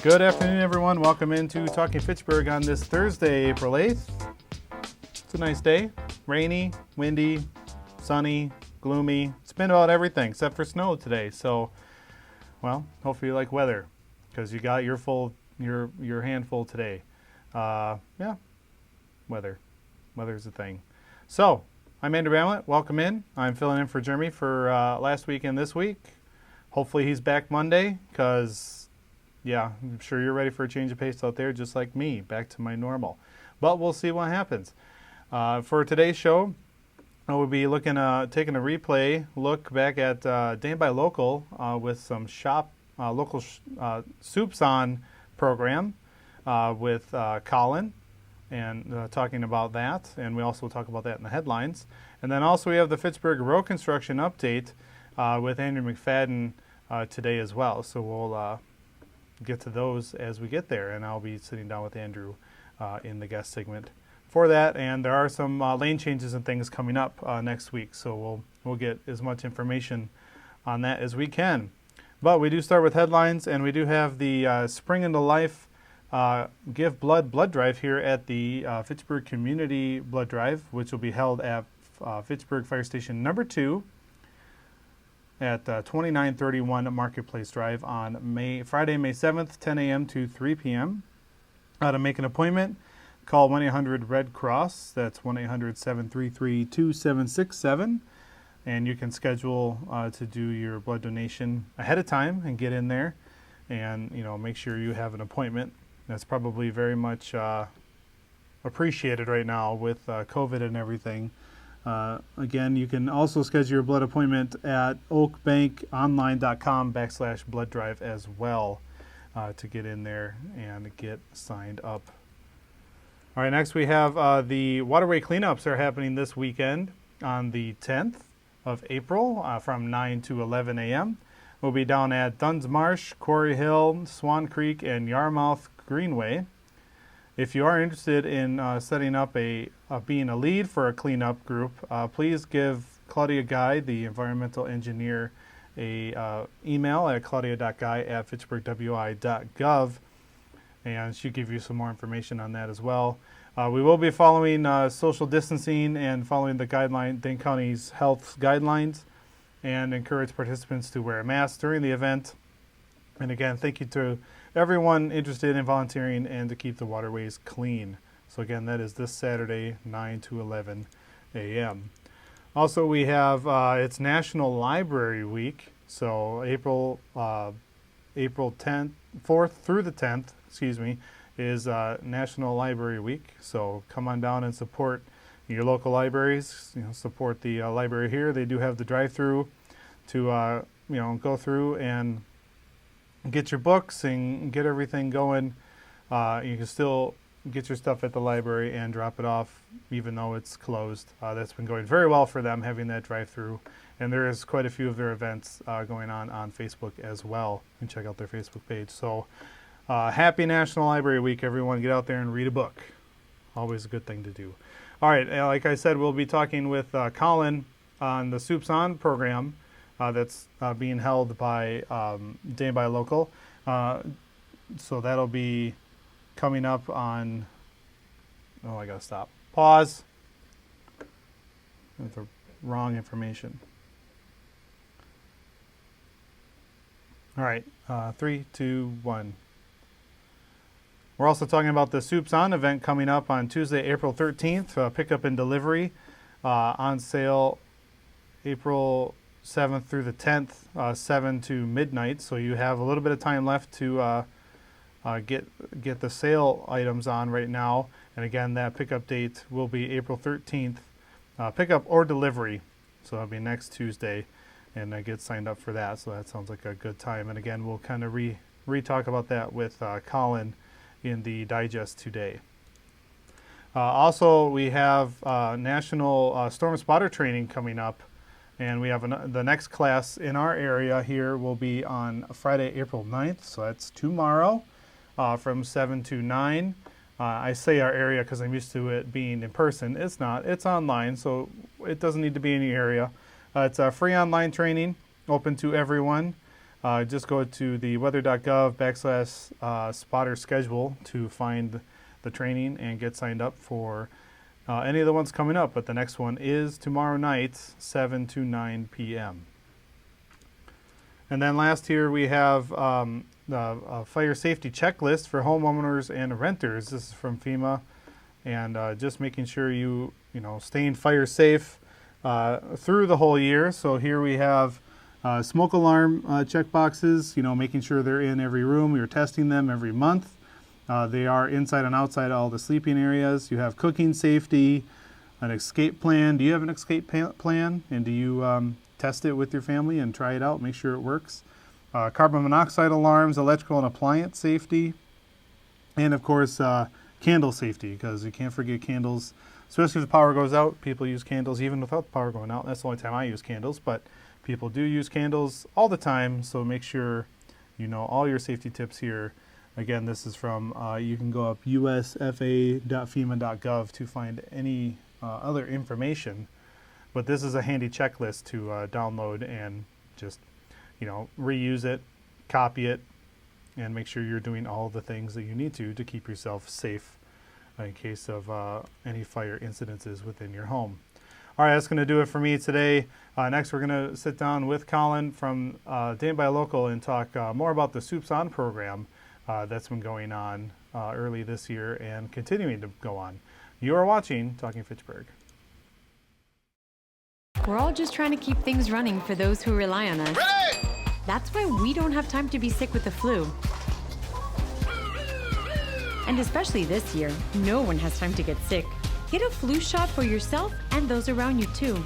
Good afternoon, everyone. Welcome into Talking Fitchburg on this Thursday, April 8th. It's a nice day. Rainy, windy, sunny, gloomy. It's been about everything except for snow today. So, well, hopefully you like weather because you got your handful today. Yeah, weather. Weather's a thing. So, I'm Andrew Bamlett. Welcome in. I'm filling in for Jeremy for last week and this week. Hopefully he's back Monday because, yeah, I'm sure you're ready for a change of pace out there, just like me, back to my normal. But we'll see what happens. For today's show, we'll be taking a replay look back at Day by Local with some local soups on program with Colin and talking about that. And we also talk about that in the headlines. And then also we have the Fitchburg road construction update with Andrew McFadden today as well. So we'll get to those as we get there, and I'll be sitting down with Andrew in the guest segment for that. And there are some lane changes and things coming up next week, so we'll get as much information on that as we can. But we do start with headlines, and we do have the Spring into Life Give Blood drive here at the Fitchburg Community Blood Drive, which will be held at Fitchburg Fire Station number 2 at 2931 Marketplace Drive on Friday, May 7th, 10 a.m. to 3 p.m. To make an appointment, call 1-800-RED CROSS. That's 1-800-733-2767. And you can schedule to do your blood donation ahead of time and get in there and, make sure you have an appointment. That's probably very much appreciated right now with COVID and everything. Again, you can also schedule your blood appointment at oakbankonline.com/blood drive as well to get in there and get signed up. All right, next we have the waterway cleanups are happening this weekend on the 10th of April from 9 to 11 a.m. We'll be down at Dunn's Marsh, Quarry Hill, Swan Creek, and Yarmouth Greenway. If you are interested in setting up being a lead for a cleanup group, please give Claudia Guy, the environmental engineer, a email at claudia.guy@fitchburgwi.gov, and she'll give you some more information on that as well. We will be following social distancing and following the Dane County's health guidelines, and encourage participants to wear a mask during the event. And again, thank you to everyone interested in volunteering and to keep the waterways clean. So again, that is this Saturday, 9 to 11 a.m. Also, we have it's National Library Week. So April 4th through the 10th, is National Library Week. So come on down and support your local libraries. Support the library here. They do have the drive-through to go through and get your books and get everything going. You can still get your stuff at the library and drop it off even though it's closed. That's been going very well for them, having that drive-through. And there is quite a few of their events going on Facebook as well. You can check out their Facebook page. So happy National Library Week, everyone. Get out there and read a book. Always a good thing to do. All right, like I said, we'll be talking with Colin on the Soups On program. That's being held by Day by Local. So that'll be coming up on, I gotta stop. Pause. With the wrong information. All right, 3, 2, 1. We're also talking about the Soups On event coming up on Tuesday, April 13th. Pickup and delivery on sale April 7th through the 10th, 7 to midnight. So you have a little bit of time left to get the sale items on right now. And again, that pickup date will be April 13th, pickup or delivery. So that'll be next Tuesday, and get signed up for that. So that sounds like a good time. And again, we'll kind of re-talk about that with Colin in the digest today. Also, we have National Storm Spotter Training coming up. And we have the next class in our area here will be on Friday, April 9th. So that's tomorrow from 7 to 9. I say our area because I'm used to it being in person. It's not. It's online, so it doesn't need to be in your area. It's a free online training, open to everyone. just go to the weather.gov/spotter schedule to find the training and get signed up for any of the ones coming up. But the next one is tomorrow night, 7 to 9 p.m. And then last here we have the fire safety checklist for homeowners and renters. This is from FEMA, and just making sure you staying fire safe through the whole year. So here we have smoke alarm check boxes, making sure they're in every room. You're testing them every month. They are inside and outside all the sleeping areas. You have cooking safety, an escape plan. Do you have an escape plan? And do you test it with your family and try it out, make sure it works? Carbon monoxide alarms, electrical and appliance safety, and of course candle safety, because you can't forget candles, especially if the power goes out. People use candles even without the power going out. That's the only time I use candles, but people do use candles all the time, so make sure you know all your safety tips here. Again, this is from, you can go up usfa.fema.gov to find any other information. But this is a handy checklist to download and just, reuse it, copy it, and make sure you're doing all the things that you need to keep yourself safe in case of any fire incidences within your home. All right, that's going to do it for me today. Next, we're going to sit down with Colin from Dane by Local and talk more about the Soups On program that's been going on early this year and continuing to go on. You are watching Talking Fitchburg. We're all just trying to keep things running for those who rely on us. Ready? That's why we don't have time to be sick with the flu. And especially this year, no one has time to get sick. Get a flu shot for yourself and those around you too.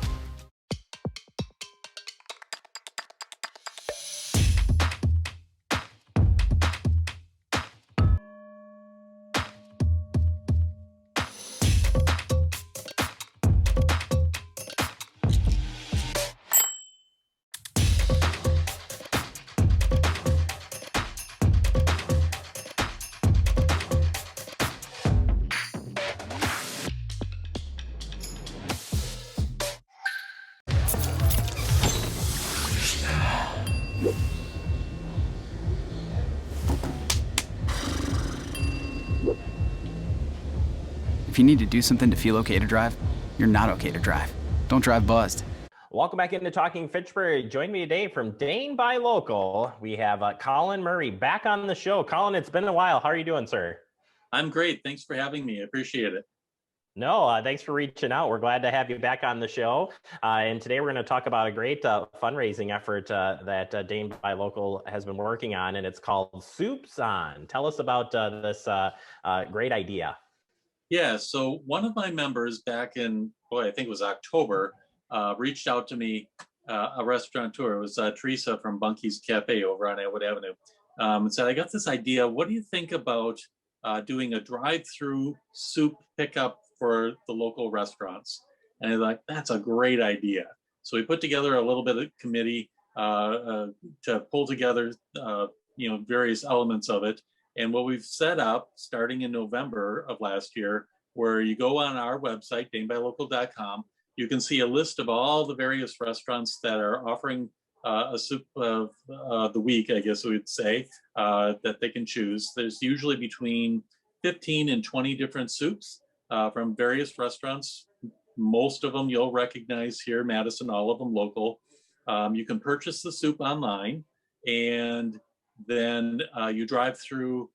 If you need to do something to feel okay to drive, you're not okay to drive. Don't drive buzzed. Welcome back into Talking Fitchburg. Join me today from Dane by Local. We have Colin Murray back on the show. Colin, it's been a while. How are you doing, sir? I'm great. Thanks for having me. I appreciate it. No, thanks for reaching out. We're glad to have you back on the show. And today we're going to talk about a great fundraising effort that Dane by Local has been working on, and it's called Soups On. Tell us about this great idea. Yeah, so one of my members back in, I think it was October, reached out to me, a restaurateur. It was Teresa from Bunky's Cafe over on Atwood Avenue, and said, I got this idea. What do you think about doing a drive-through soup pickup for the local restaurants? And I was like, that's a great idea. So we put together a little bit of committee to pull together, various elements of it. And what we've set up starting in November of last year, where you go on our website, danebylocal.com, you can see a list of all the various restaurants that are offering a soup of the week, I guess we would say, that they can choose. There's usually between 15 and 20 different soups from various restaurants. Most of them you'll recognize here, Madison, all of them local. You can purchase the soup online, and then you drive through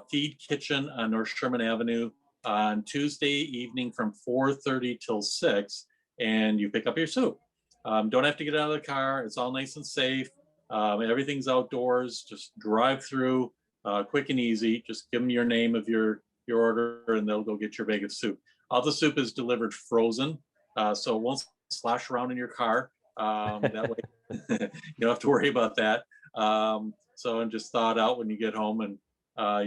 Feed Kitchen on North Sherman Avenue on Tuesday evening from 4:30 till 6, and you pick up your soup. Don't have to get out of the car. It's all nice and safe. Everything's outdoors. Just drive through, quick and easy. Just give them your name of your order, and they'll go get your bag of soup. All the soup is delivered frozen, so it won't slosh around in your car. That way you don't have to worry about that. And just thaw it out when you get home, and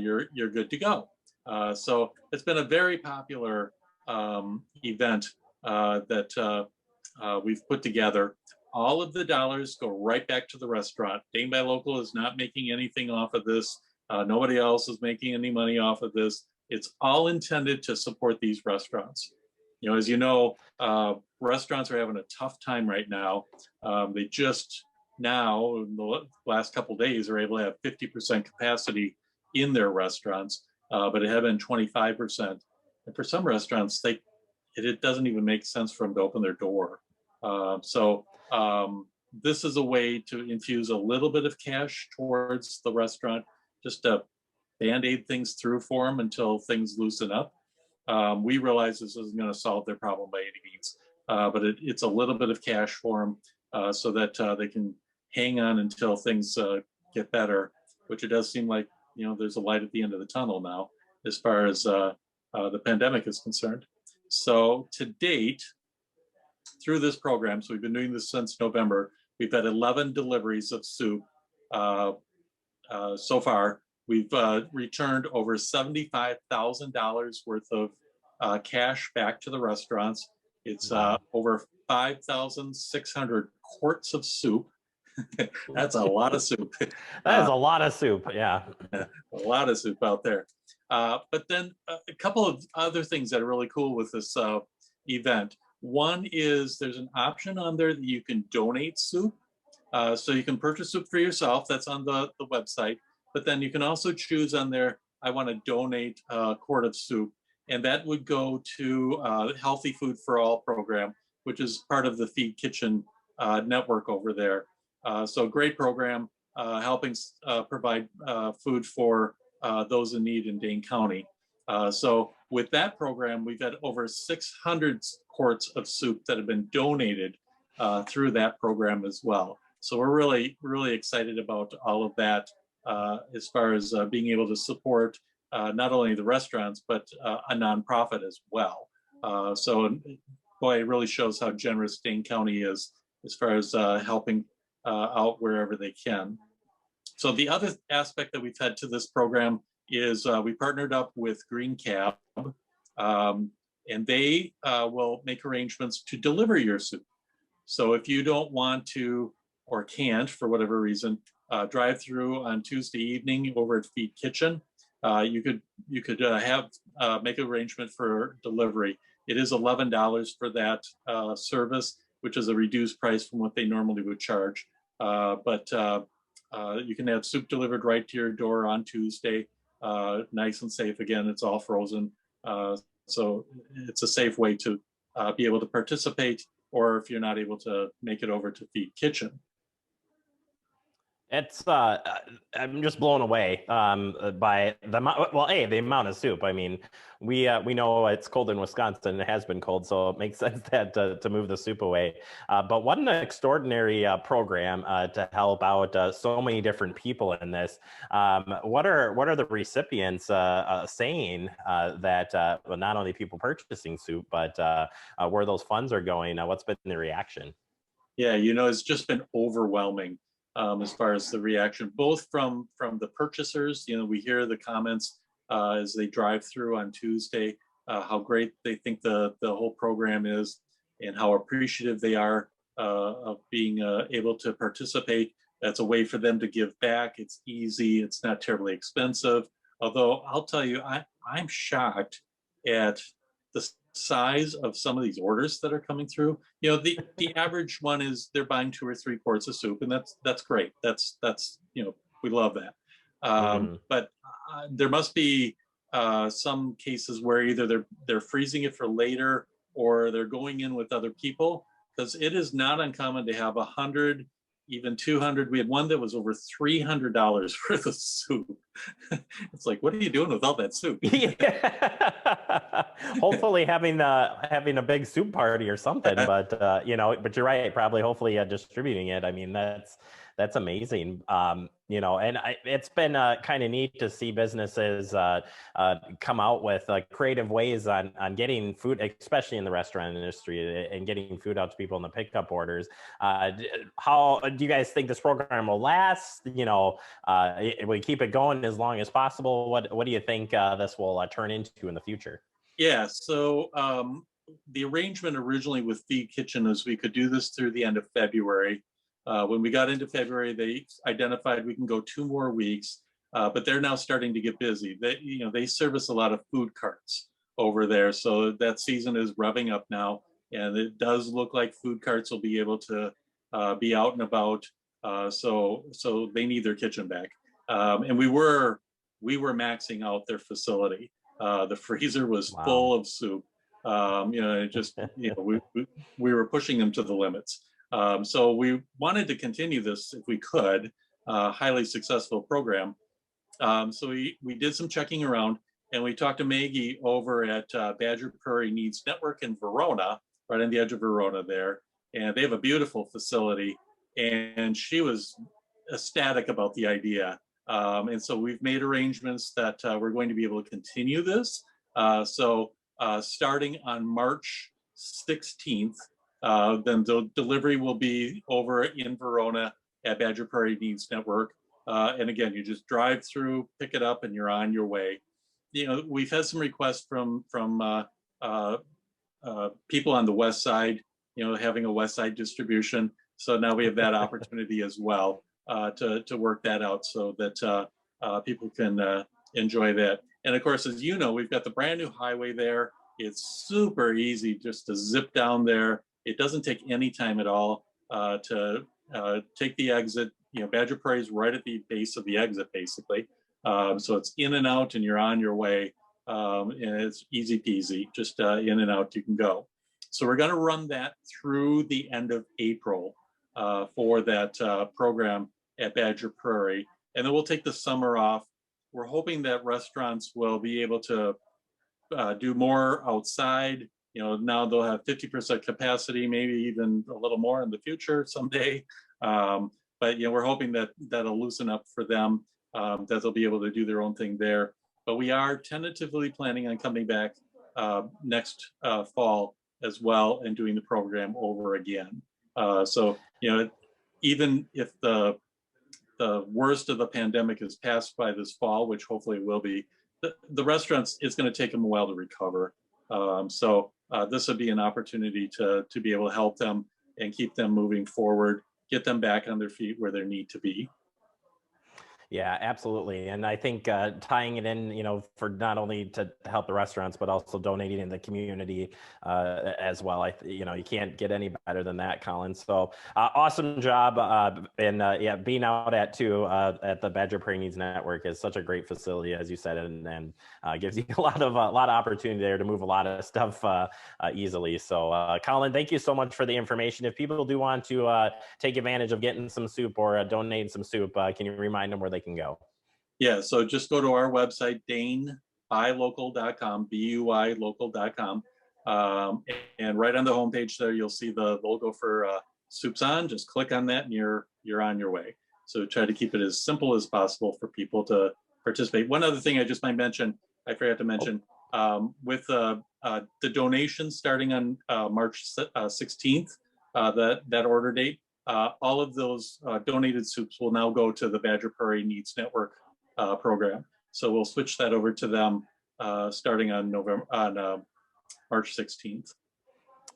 you're good to go. So it's been a very popular event that we've put together. All of the dollars go right back to the restaurant. Dane by Local is not making anything off of this. Nobody else is making any money off of this. It's all intended to support these restaurants. As you know, restaurants are having a tough time right now. They just now in the last couple of days are able to have 50% capacity in their restaurants, but it had been 25%. And for some restaurants, it doesn't even make sense for them to open their door. This is a way to infuse a little bit of cash towards the restaurant, just to band-aid things through for them until things loosen up. We realize this isn't going to solve their problem by any means, but it's a little bit of cash for them so that they can hang on until things get better, which it does seem like, there's a light at the end of the tunnel now as far as the pandemic is concerned. So to date, through this program, so we've been doing this since November, we've had 11 deliveries of soup so far. We've returned over $75,000 worth of cash back to the restaurants. It's over 5,600 quarts of soup. That's a lot of soup. That is a lot of soup, yeah. A lot of soup out there. But then a couple of other things that are really cool with this event. One is there's an option on there that you can donate soup. So you can purchase soup for yourself. That's on the website. But then you can also choose on there, I want to donate a quart of soup. And that would go to the Healthy Food for All program, which is part of the Feed Kitchen network over there. So great program helping provide food for those in need in Dane County. So with that program, we've had over 600 quarts of soup that have been donated through that program as well. So we're really, really excited about all of that as far as being able to support not only the restaurants, but a nonprofit as well. So boy, it really shows how generous Dane County is as far as helping out wherever they can. So the other aspect that we've had to this program is we partnered up with Green Cab, and they will make arrangements to deliver your soup. So if you don't want to or can't, for whatever reason, drive through on Tuesday evening over at Feed Kitchen, you could make an arrangement for delivery. It is $11 for that service, which is a reduced price from what they normally would charge. But you can have soup delivered right to your door on Tuesday, nice and safe. Again, it's all frozen. So it's a safe way to be able to participate, or if you're not able to make it over to Feed Kitchen. It's I'm just blown away by the amount of soup. I mean, we know it's cold in Wisconsin. It has been cold, so it makes sense that to move the soup away. But what an extraordinary program to help out so many different people in this. What are the recipients saying that well, not only people purchasing soup, but where those funds are going? What's been the reaction? Yeah, it's just been overwhelming. As far as the reaction, both from the purchasers, we hear the comments as they drive through on Tuesday, how great they think the whole program is and how appreciative they are of being able to participate. That's a way for them to give back. It's easy. It's not terribly expensive. Although I'll tell you, I'm shocked at the size of some of these orders that are coming through. The average one is they're buying 2 or 3 quarts of soup, and that's great. That's we love that. But there must be some cases where either they're freezing it for later or they're going in with other people, because it is not uncommon to have 100, even 200. We had one that was over $300 worth of soup. It's like, what are you doing with all that soup? Yeah. Hopefully having a big soup party or something, but but you're right, probably hopefully distributing it. I mean, that's amazing. And it's been kind of neat to see businesses come out with creative ways on getting food, especially in the restaurant industry, and getting food out to people in the pickup orders. How do you guys think this program will last? Will we keep it going as long as possible? What do you think this will turn into in the future? Yeah, so the arrangement originally with Feed Kitchen is we could do this through the end of February. When we got into February, they identified we can go 2 more weeks, but they're now starting to get busy. They service a lot of food carts over there, so that season is revving up now, and it does look like food carts will be able to be out and about So they need their kitchen back. And we were maxing out their facility. The freezer was Wow. full of soup. It just, we were pushing them to the limits. So we wanted to continue this if we could, highly successful program. So we did some checking around, and we talked to Maggie over at Badger Prairie Needs Network in Verona, right on the edge of Verona there. And they have a beautiful facility, and she was ecstatic about the idea. And so we've made arrangements that we're going to be able to continue this. So starting on March 16th, then the delivery will be over in Verona at Badger Prairie Needs Network. And again, you just drive through, pick it up, and you're on your way. We've had some requests from people on the west side, having a west side distribution. So now we have that opportunity as well to work that out so that people can enjoy that. And of course, as you know, we've got the brand new highway there. It's super easy just to zip down there. It doesn't take any time at all to take the exit. Badger Prairie is right at the base of the exit, basically. So it's in and out, and you're on your way. And it's easy peasy, just in and out you can go. So we're going to run that through the end of April for that program at Badger Prairie. And then we'll take the summer off. We're hoping that restaurants will be able to do more outside. Now they'll have 50% capacity, maybe even a little more in the future someday. But we're hoping that that'll loosen up for them, that they'll be able to do their own thing there. But we are tentatively planning on coming back next fall as well and doing the program over again. So even if the worst of the pandemic is passed by this fall, which hopefully it will be, the restaurants, it's going to take them a while to recover. So this would be an opportunity to be able to help them and keep them moving forward, get them back on their feet where they need to be. Yeah, absolutely. And I think tying it in, for not only to help the restaurants, but also donating in the community as well. You can't get any better than that, Colin. So awesome job. And being out at the Badger Prairie Needs Network is such a great facility, as you said, and gives you a lot of opportunity there to move a lot of stuff easily. So Colin, thank you so much for the information. If people do want to take advantage of getting some soup or donating some soup, can you remind them where they can go? Yeah, so just go to our website, dainbuylocal.com, BUYlocal.com. And right on the homepage there, you'll see the logo for Soups On. Just click on that and you're on your way. So try to keep it as simple as possible for people to participate. One other thing I just might mention, I forgot to mention, with the donations starting on March 16th, that order date, all of those donated soups will now go to the Badger Prairie Needs Network program. So we'll switch that over to them starting on March 16th.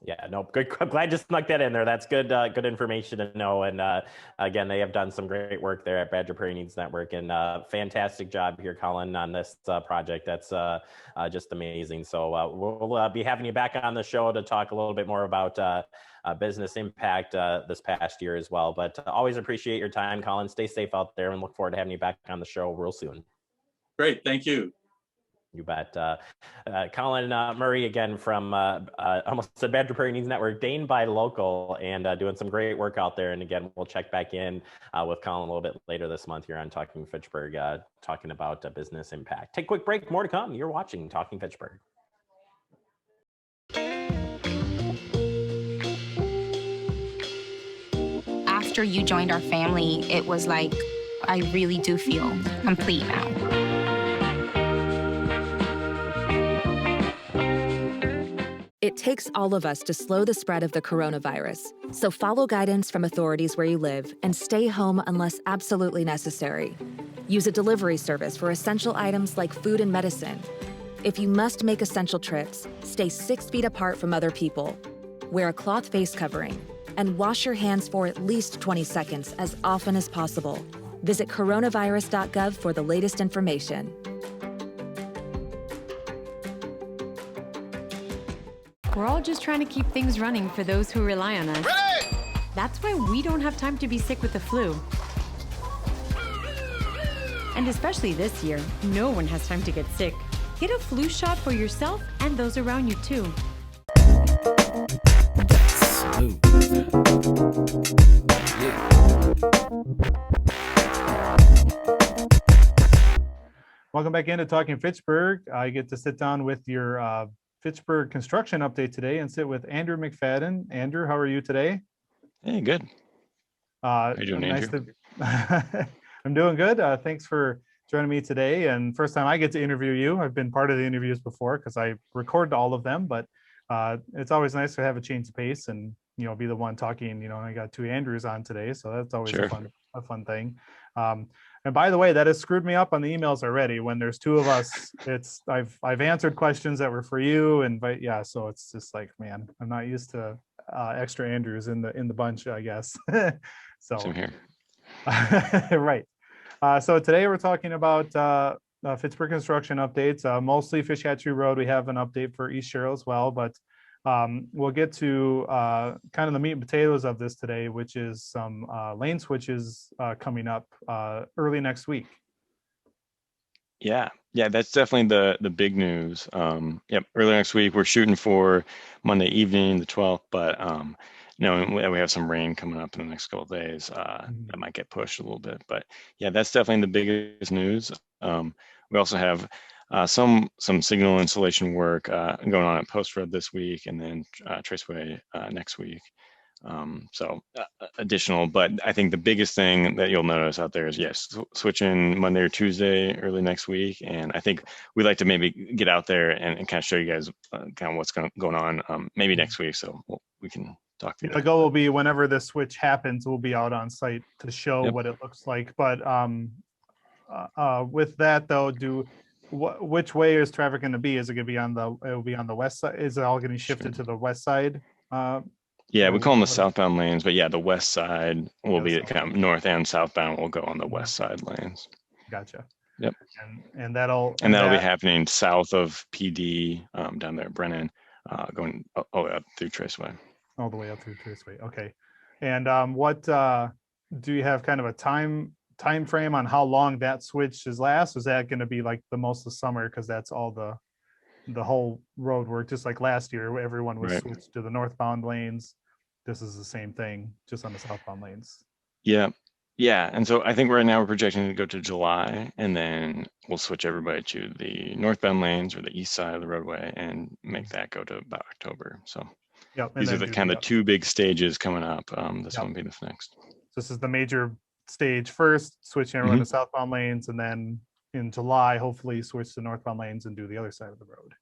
Yeah, no, good. I'm glad you snuck that in there. That's good information to know. And again, they have done some great work there at Badger Prairie Needs Network, and fantastic job here, Colin, on this project. That's just amazing. So we'll be having you back on the show to talk a little bit more about business impact this past year as well. But always appreciate your time, Colin. Stay safe out there, and look forward to having you back on the show real soon. Great, thank you. You bet. Colin Murray again from almost said Badger Prairie Needs Network, Dane by Local, and doing some great work out there. And again, we'll check back in with Colin a little bit later this month here on Talking Fitchburg, talking about business impact. Take a quick break. More to come. You're watching Talking Fitchburg. After you joined our family, it was like, I really do feel complete now. It takes all of us to slow the spread of the coronavirus. So follow guidance from authorities where you live and stay home unless absolutely necessary. Use a delivery service for essential items like food and medicine. If you must make essential trips, stay 6 feet apart from other people. Wear a cloth face covering and wash your hands for at least 20 seconds as often as possible. Visit coronavirus.gov for the latest information. We're all just trying to keep things running for those who rely on us. Ready? That's why we don't have time to be sick with the flu. And especially this year, no one has time to get sick. Get a flu shot for yourself and those around you too. Welcome back into Talking Fitchburg. I get to sit down with your Fitchburg construction update today and sit with Andrew McFadden. Andrew, how are you today? Hey, good. How you doing, Andrew? I'm doing good. Thanks for joining me today. And first time I get to interview you. I've been part of the interviews before because I record all of them, but it's always nice to have a change of pace and be the one talking. I got two Andrews on today, so that's always Sure. a fun thing. And by the way, that has screwed me up on the emails already. When there's two of us, I've answered questions that were for you, so it's just like, man, I'm not used to extra Andrews in the bunch, I guess. So Same here. right. So today we're talking about Fitchburg construction updates, mostly Fish Hatchery Road. We have an update for East Sherrill as well, but we'll get to kind of the meat and potatoes of this today, which is some lane switches coming up early next week. Yeah, that's definitely the big news. Early next week we're shooting for Monday evening, the 12th, but we have some rain coming up in the next couple of days. That might get pushed a little bit, but yeah, that's definitely the biggest news. We also have some signal installation work going on at Post Road this week, and then Traceway next week. So additional, but I think the biggest thing that you'll notice out there is switching Monday or Tuesday early next week. And I think we'd like to maybe get out there and kind of show you guys kind of what's going on maybe next week. So we can talk through The that. goal will be whenever the switch happens, we'll be out on site to show what it looks like. But with that though, which way is traffic going to be? Is it going to be it'll be on the west side? Is it all going to be shifted to the west side? Yeah, we call them the southbound lanes, but yeah, the west side will be kind of north and southbound will go on the west side lanes. Gotcha. Yep. And that'll be happening south of PD down there at Brennan, going all the way up through Traceway. All the way up through Traceway. Okay. And what do you have kind of a time frame on how long that switch is last? Is that going to be like the most of summer because that's all the whole road work, just like last year, everyone was switched to the northbound lanes. This is the same thing, just on the southbound lanes. Yeah. And so I think right now we're projecting to go to July, and then we'll switch everybody to the northbound lanes or the east side of the roadway and make that go to about October. So these are the kind of two big stages coming up. This one will be the next. This is the major stage first, switching everyone to southbound lanes, and then in July, hopefully switch to northbound lanes and do the other side of the road.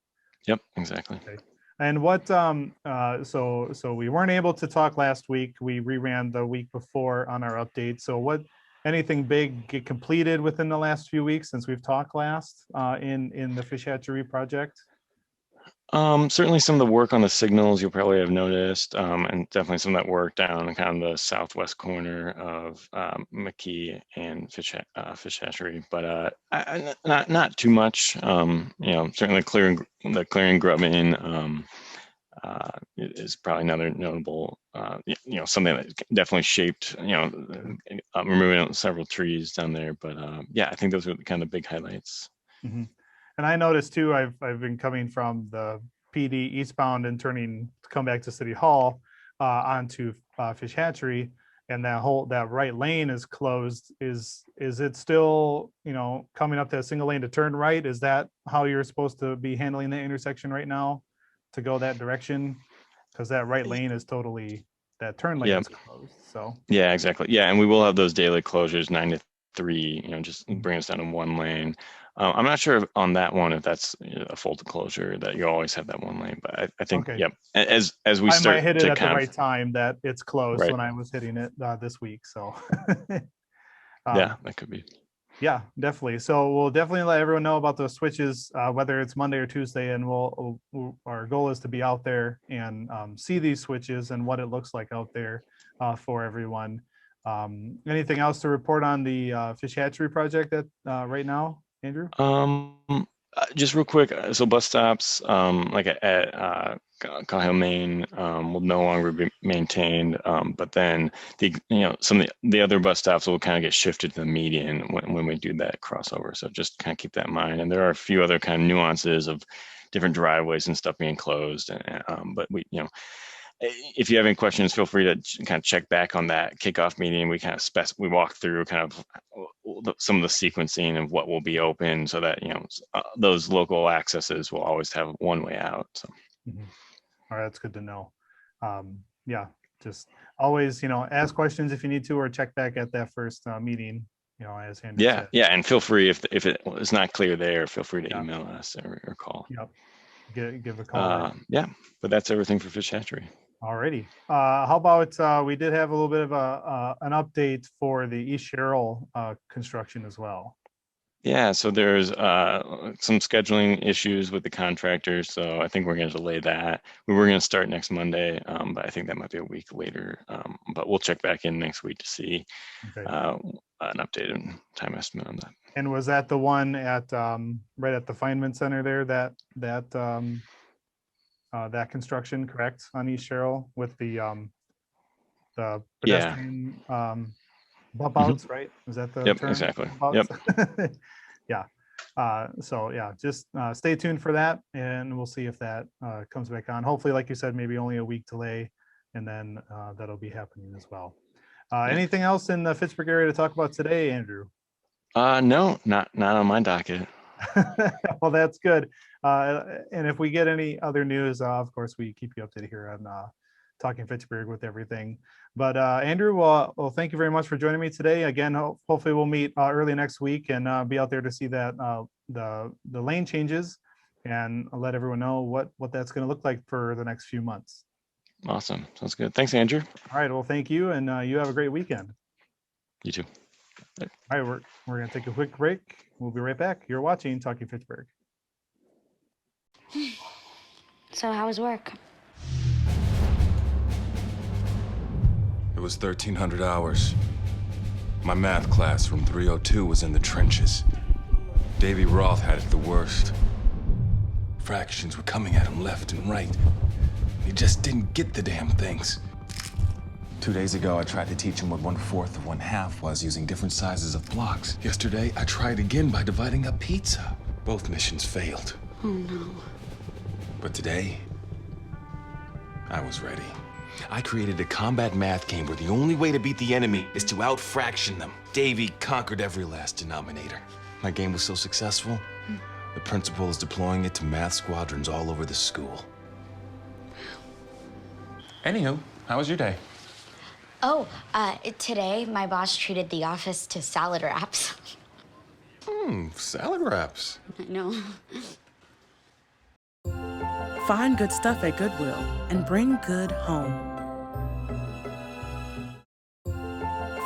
Yep, exactly. Okay. And what, so we weren't able to talk last week. We reran the week before on our update. So anything big get completed within the last few weeks since we've talked last in the Fish Hatchery project? Certainly some of the work on the signals you'll probably have noticed, and definitely some of that work down in kind of the southwest corner of McKee and Fish Hatchery, but not too much. Certainly clearing grubbing is probably another notable, something that definitely shaped, removing several trees down there. But I think those are kind of big highlights. Mm-hmm. And I noticed too, I've been coming from the PD eastbound and to come back to City Hall onto Fish Hatchery, and that right lane is closed. Is it still, coming up that single lane to turn right? Is that how you're supposed to be handling the intersection right now to go that direction? Because that right lane is that turn lane is closed. So yeah, exactly. Yeah, and we will have those daily closures 9 to 3. Just bring us down to one lane. I'm not sure on that one if that's a full closure that you always have that one lane, but I think as we start, I might hit it at the right time that it's closed when I was hitting it this week. So that could be. Yeah, definitely. So we'll definitely let everyone know about those switches, whether it's Monday or Tuesday, and our goal is to be out there and see these switches and what it looks like out there for everyone. Anything else to report on the Fish Hatchery project right now, Andrew? Just real quick, so bus stops like at Cahill, Maine, will no longer be maintained, but then some of the other bus stops will kind of get shifted to the median when we do that crossover. So just kind of keep that in mind. And there are a few other kind of nuances of different driveways and stuff being closed. But if you have any questions, feel free to kind of check back on that kickoff meeting. We kind of we walk through kind of some of the sequencing of what will be open, so that those local accesses will always have one way out. So, all right, that's good to know. Yeah, just always ask questions if you need to, or check back at that first meeting. As Andrew said. Yeah, and feel free if it is not clear there, feel free to email us or call. Yep, give a call. But that's everything for Fish Hatchery. Alrighty. How about we did have a little bit of an update for the East Sherrill construction as well. Yeah, so there's some scheduling issues with the contractors, so I think we're going to delay that. We were going to start next Monday, but I think that might be a week later. But we'll check back in next week to see an updated time estimate on that. And was that the one at right at the Feynman Center there, that construction, correct, on East Sherrill with the pedestrian bump outs, right? Is that the term? Exactly. Yeah. So yeah, just stay tuned for that, and we'll see if that comes back on. Hopefully, like you said, maybe only a week delay, and then that'll be happening as well. Anything else in the Fitchburg area to talk about today, Andrew? No, not on my docket. Well, that's good. And if we get any other news, of course, we keep you updated here on Talking Fitchburg with everything. But Andrew, well, thank you very much for joining me today. Again, hopefully we'll meet early next week and be out there to see that the lane changes, and I'll let everyone know what that's going to look like for the next few months. Awesome. Sounds good. Thanks, Andrew. All right. Well, thank you. And you have a great weekend. You too. All right. We're going to take a quick break. We'll be right back. You're watching Talking Fitchburg. So how was work? It was 1,300 hours. My math class from 302 was in the trenches. Davy Roth had it the worst. Fractions were coming at him left and right. He just didn't get the damn things. 2 days ago, I tried to teach him what 1/4 of 1/2 was using different sizes of blocks. Yesterday, I tried again by dividing up pizza. Both missions failed. Oh no. But today, I was ready. I created a combat math game where the only way to beat the enemy is to out-fraction them. Davy conquered every last denominator. My game was so successful, the principal is deploying it to math squadrons all over the school. Anywho, how was your day? Oh, today my boss treated the office to salad wraps. Salad wraps. I know. Find good stuff at Goodwill and bring good home.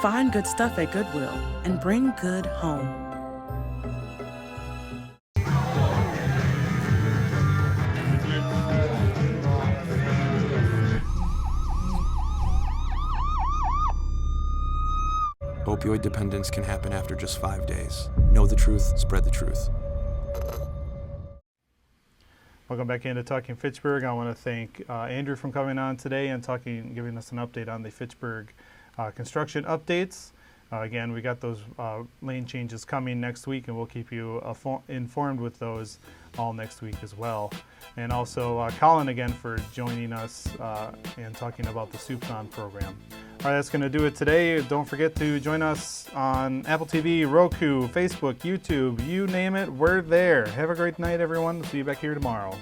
Find good stuff at Goodwill and bring good home. Opioid dependence can happen after just 5 days. Know the truth, spread the truth. Welcome back into Talking Fitchburg. I want to thank Andrew for coming on today and giving us an update on the Fitchburg construction updates. Again, we got those lane changes coming next week, and we'll keep you informed with those all next week as well. And also Colin again for joining us and talking about the Soups On program. All right, that's going to do it today. Don't forget to join us on Apple TV, Roku, Facebook, YouTube, you name it, we're there. Have a great night, everyone. See you back here tomorrow.